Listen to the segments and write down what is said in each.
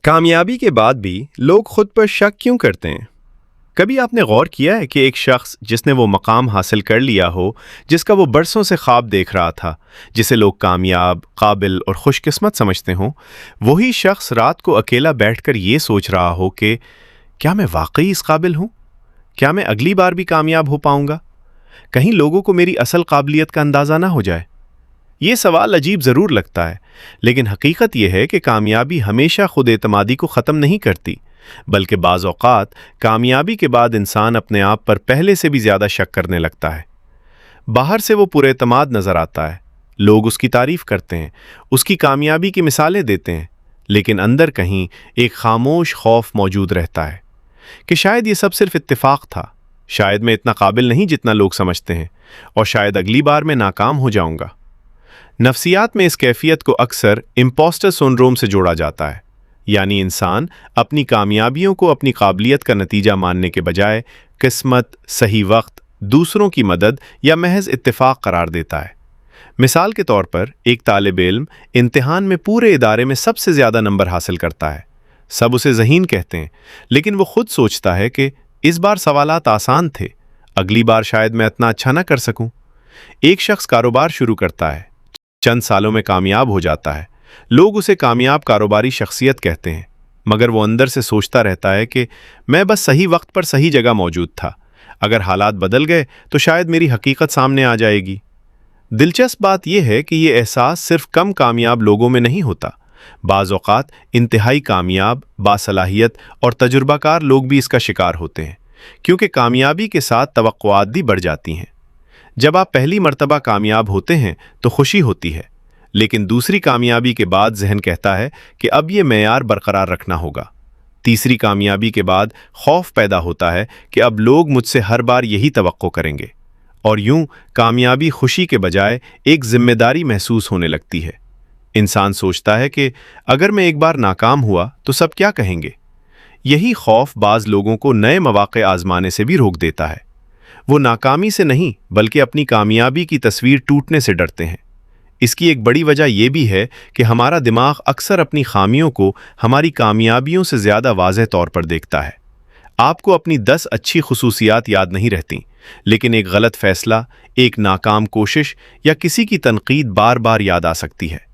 कामयाबी के बाद भी लोग खुद पर शक क्यों करते हैं? कभी आपने गौर किया है कि एक शख्स जिसने वो मकाम हासिल कर लिया हो, जिसका वो बरसों से ख्वाब देख रहा था, जिसे लोग कामयाब, काबिल और खुशकिस्मत समझते हों, वही शख्स रात को अकेला बैठकर ये सोच रहा हो कि क्या मैं वाकई इस काबिल हूँ? क्या मैं अगली बार भी कामयाब हो पाऊंगा? कहीं लोगों को मेरी असल काबिलियत का अंदाज़ा ना हो जाए। ये सवाल अजीब ज़रूर लगता है, लेकिन हकीकत यह है कि कामयाबी हमेशा खुद एतमादी को ख़त्म नहीं करती, बल्कि बाज़ औक़ात कामयाबी के बाद इंसान अपने आप पर पहले से भी ज़्यादा शक करने लगता है। बाहर से वो पुरएतमाद नज़र आता है, लोग उसकी तारीफ़ करते हैं, उसकी कामयाबी की मिसालें देते हैं, लेकिन अंदर कहीं एक खामोश खौफ मौजूद रहता है कि शायद ये सब सिर्फ इत्तेफाक था, शायद मैं इतना काबिल नहीं जितना लोग समझते हैं, और शायद अगली बार मैं नाकाम हो जाऊंगा। नफ्सियात में इस कैफियत को अक्सर इम्पोस्टर सिंड्रोम से जोड़ा जाता है, यानी इंसान अपनी कामयाबियों को अपनी काबिलियत का नतीजा मानने के बजाय किस्मत, सही वक्त, दूसरों की मदद या महज इत्तेफाक करार देता है। मिसाल के तौर पर एक तालिब इल्म इम्तिहान में पूरे इदारे में सबसे ज़्यादा नंबर हासिल करता है। सब उसे ज़हीन कहते हैं, लेकिन वो खुद सोचता है कि इस बार सवालात आसान थे, अगली बार शायद मैं इतना अच्छा ना कर सकूं। एक शख्स कारोबार शुरू करता है, चंद सालों में कामयाब हो जाता है, लोग उसे कामयाब कारोबारी शख्सियत कहते हैं, मगर वो अंदर से सोचता रहता है कि मैं बस सही वक्त पर सही जगह मौजूद था, अगर हालात बदल गए तो शायद मेरी हकीकत सामने आ जाएगी। दिलचस्प बात यह है कि ये एहसास सिर्फ कम कामयाब लोगों में नहीं होता, बाज़ औक़ात इंतहाई कामयाब, बासलाहियत और तजुर्बाकार लोग भी इसका शिकार होते हैं, क्योंकि कामयाबी के साथ तवक्कुआत भी बढ़ जाती हैं। जब आप पहली मर्तबा कामयाब होते हैं तो खुशी होती है, लेकिन दूसरी कामयाबी के बाद जहन कहता है कि अब ये मेयार बरकरार रखना होगा। तीसरी कामयाबी के बाद खौफ पैदा होता है कि अब लोग मुझसे हर बार यही तवक्को करेंगे, और यूं कामयाबी खुशी के बजाय एक जिम्मेदारी महसूस होने लगती है। इंसान सोचता है कि अगर मैं एक बार नाकाम हुआ तो सब क्या कहेंगे। यही खौफ बाज़ लोगों को नए मौक़े आजमाने से भी रोक देता है। वो नाकामी से नहीं बल्कि अपनी कामयाबी की तस्वीर टूटने से डरते हैं। इसकी एक बड़ी वजह यह भी है कि हमारा दिमाग अक्सर अपनी खामियों को हमारी कामयाबियों से ज़्यादा वाज़ेह तौर पर देखता है। आपको अपनी 10 अच्छी खुसूसियात याद नहीं रहती, लेकिन एक गलत फ़ैसला, एक नाकाम कोशिश या किसी की तनकीद बार बार याद आ सकती है।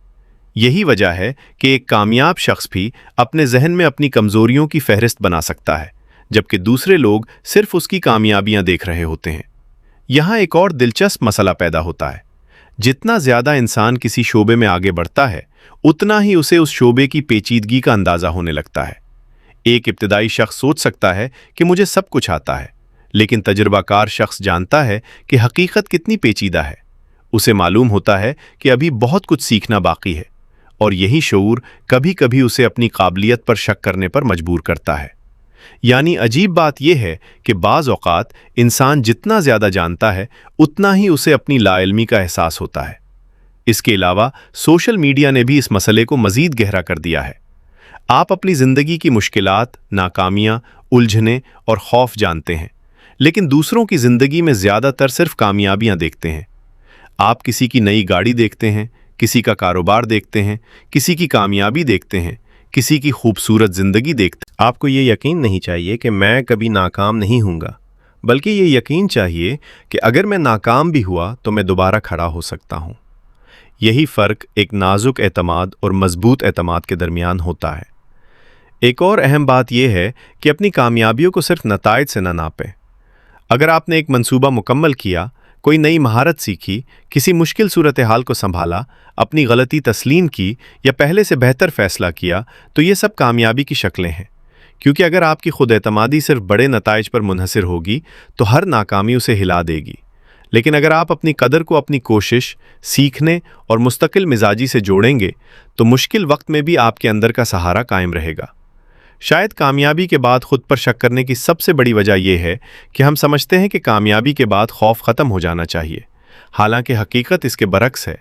यही वजह है कि एक कामयाब शख्स भी अपने जहन में अपनी कमज़ोरियों की फहरिस्त बना सकता है, जबकि दूसरे लोग सिर्फ उसकी कामयाबियां देख रहे होते हैं। यहाँ एक और दिलचस्प मसला पैदा होता है। जितना ज़्यादा इंसान किसी शोबे में आगे बढ़ता है, उतना ही उसे उस शोबे की पेचीदगी का अंदाज़ा होने लगता है। एक इब्तदाई शख्स सोच सकता है कि मुझे सब कुछ आता है, लेकिन तजुर्बाकार शख्स जानता है कि हकीकत कितनी पेचीदा है। उसे मालूम होता है कि अभी बहुत कुछ सीखना बाकी है, और यही शऊर कभी कभी उसे अपनी काबिलियत पर शक करने पर मजबूर करता है। यानी अजीब बात यह है कि बाज़ औक़ात इंसान जितना ज़्यादा जानता है, उतना ही उसे अपनी लाइल्मी का एहसास होता है। इसके अलावा सोशल मीडिया ने भी इस मसले को मज़ीद गहरा कर दिया है। आप अपनी ज़िंदगी की मुश्किलात, नाकामियाँ, उलझनें और खौफ जानते हैं, लेकिन दूसरों की ज़िंदगी में ज़्यादातर सिर्फ कामयाबियाँ देखते हैं। आप किसी की नई गाड़ी देखते हैं, किसी का कारोबार देखते हैं, किसी की कामयाबी देखते हैं, किसी की खूबसूरत ज़िंदगी देखते हैं। आपको ये यकीन नहीं चाहिए कि मैं कभी नाकाम नहीं हूँगा, बल्कि ये यकीन चाहिए कि अगर मैं नाकाम भी हुआ तो मैं दोबारा खड़ा हो सकता हूँ। यही फ़र्क एक नाजुक एतमाद और मजबूत एतमाद के दरमियान होता है। एक और अहम बात यह है कि अपनी कामयाबियों को सिर्फ नताइज से न नापें। अगर आपने एक मंसूबा मुकम्मल किया, कोई नई महारत सीखी, किसी मुश्किल सूरत हाल को संभाला, अपनी गलती तस्लीम की या पहले से बेहतर फ़ैसला किया, तो ये सब कामयाबी की शक्लें हैं। क्योंकि अगर आपकी खुद एतमादी सिर्फ बड़े नताइज पर मुनहसिर होगी तो हर नाकामी उसे हिला देगी, लेकिन अगर आप अपनी कदर को अपनी कोशिश, सीखने और मुस्तकिल मिजाजी से जोड़ेंगे तो मुश्किल वक्त में भी आपके अंदर का सहारा कायम रहेगा। शायद कामयाबी के बाद खुद पर शक करने की सबसे बड़ी वजह यह है कि हम समझते हैं कि कामयाबी के बाद खौफ ख़त्म हो जाना चाहिए, हालांकि हकीकत इसके बरक्स है।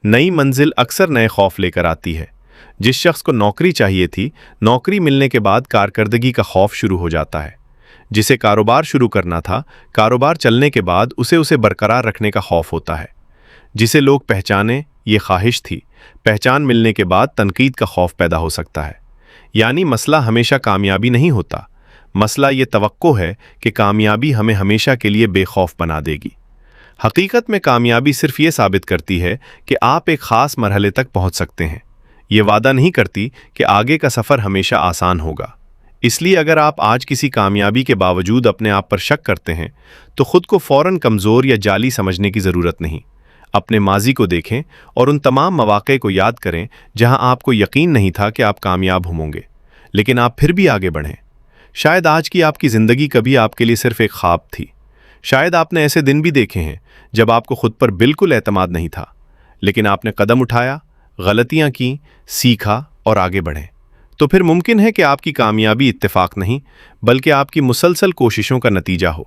नई मंजिल अक्सर नए खौफ लेकर आती है। जिस शख्स को नौकरी चाहिए थी, नौकरी मिलने के बाद कारकर्दगी का खौफ शुरू हो जाता है। जिसे कारोबार शुरू करना था, कारोबार चलने के बाद उसे बरकरार रखने का खौफ होता है। जिसे लोग पहचाने, ये ख्वाहिश थी, पहचान मिलने के बाद तनकीद का खौफ पैदा हो सकता है। یعنی مسئلہ ہمیشہ کامیابی نہیں ہوتا، مسئلہ یہ توقع ہے کہ کامیابی ہمیں ہمیشہ کے لیے بے خوف بنا دے گی۔ حقیقت میں کامیابی صرف یہ ثابت کرتی ہے کہ آپ ایک خاص مرحلے تک پہنچ سکتے ہیں، یہ وعدہ نہیں کرتی کہ آگے کا سفر ہمیشہ آسان ہوگا۔ اس لیے اگر آپ آج کسی کامیابی کے باوجود اپنے آپ پر شک کرتے ہیں تو خود کو فوراً کمزور یا جعلی سمجھنے کی ضرورت نہیں۔ اپنے ماضی کو دیکھیں اور ان تمام مواقع کو یاد کریں جہاں آپ کو یقین نہیں تھا کہ آپ کامیاب ہوں گے، لیکن آپ پھر بھی آگے بڑھیں۔ شاید آج کی آپ کی زندگی کبھی آپ کے لیے صرف ایک خواب تھی، شاید آپ نے ایسے دن بھی دیکھے ہیں جب آپ کو خود پر بالکل اعتماد نہیں تھا، لیکن آپ نے قدم اٹھایا، غلطیاں کیں، سیکھا اور آگے بڑھیں۔ تو پھر ممکن ہے کہ آپ کی کامیابی اتفاق نہیں بلکہ آپ کی مسلسل کوششوں کا نتیجہ ہو،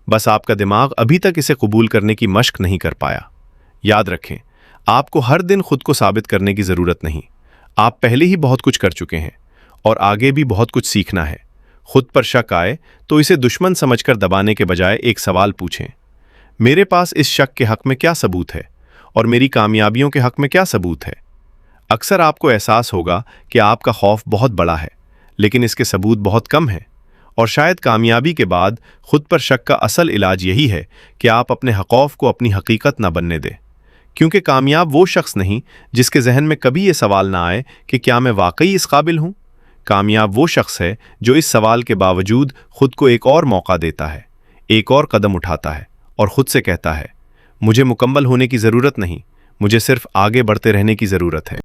بس آپ کا دماغ ابھی تک اسے قبول کرنے کی مشق نہیں کر پایا۔ یاد رکھیں، آپ کو ہر دن خود کو ثابت کرنے کی ضرورت نہیں، آپ پہلے ہی بہت کچھ کر چکے ہیں اور آگے بھی بہت کچھ سیکھنا ہے۔ خود پر شک آئے تو اسے دشمن سمجھ کر دبانے کے بجائے ایک سوال پوچھیں، میرے پاس اس شک کے حق میں کیا ثبوت ہے اور میری کامیابیوں کے حق میں کیا ثبوت ہے؟ اکثر آپ کو احساس ہوگا کہ آپ کا خوف بہت بڑا ہے لیکن اس کے ثبوت بہت کم ہیں، اور شاید کامیابی کے بعد خود پر شک کا اصل علاج یہی ہے کہ آپ اپنے خوف کو اپنی حقیقت نہ بننے دیں، کیونکہ کامیاب وہ شخص نہیں جس کے ذہن میں کبھی یہ سوال نہ آئے کہ کیا میں واقعی اس قابل ہوں۔ کامیاب وہ شخص ہے جو اس سوال کے باوجود خود کو ایک اور موقع دیتا ہے، ایک اور قدم اٹھاتا ہے اور خود سے کہتا ہے، مجھے مکمل ہونے کی ضرورت نہیں، مجھے صرف آگے بڑھتے رہنے کی ضرورت ہے۔